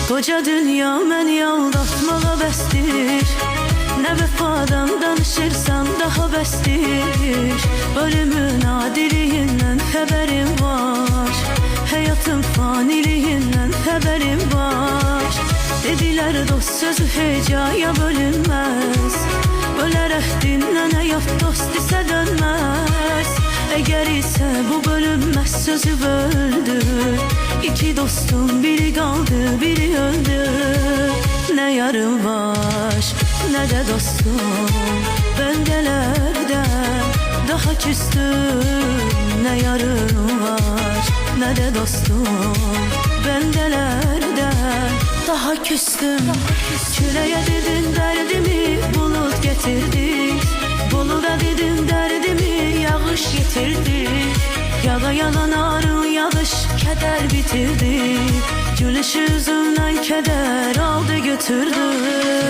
Koca dünya məni aldatmağa bəsdir. Nə vəfadan danışırsan daha bəsdir. Ölümün adiliyindən xəbərim var. Həyatın faniliyindən xəbərim var. Dedilər dost sözü hecaya bölünməz. Ölərək dinlən həyat dost isə dönməz. Əgər isə bu bölünməz sözü böldü. İki dostum biri qaldı biri öldü. Nə yarım var nə də dostum. Bəndələrdən daha küstüm. Nə yarım var nə də dostum. Bəndələrdən daha küstüm. Küləyə dedin dərdimi bulut getirdi. Buluda dedin dərdimi yağış getirdi. Yağa yalan arı yağış kədər bitirdi. Gülüş üzümdən kədər aldı götürdü.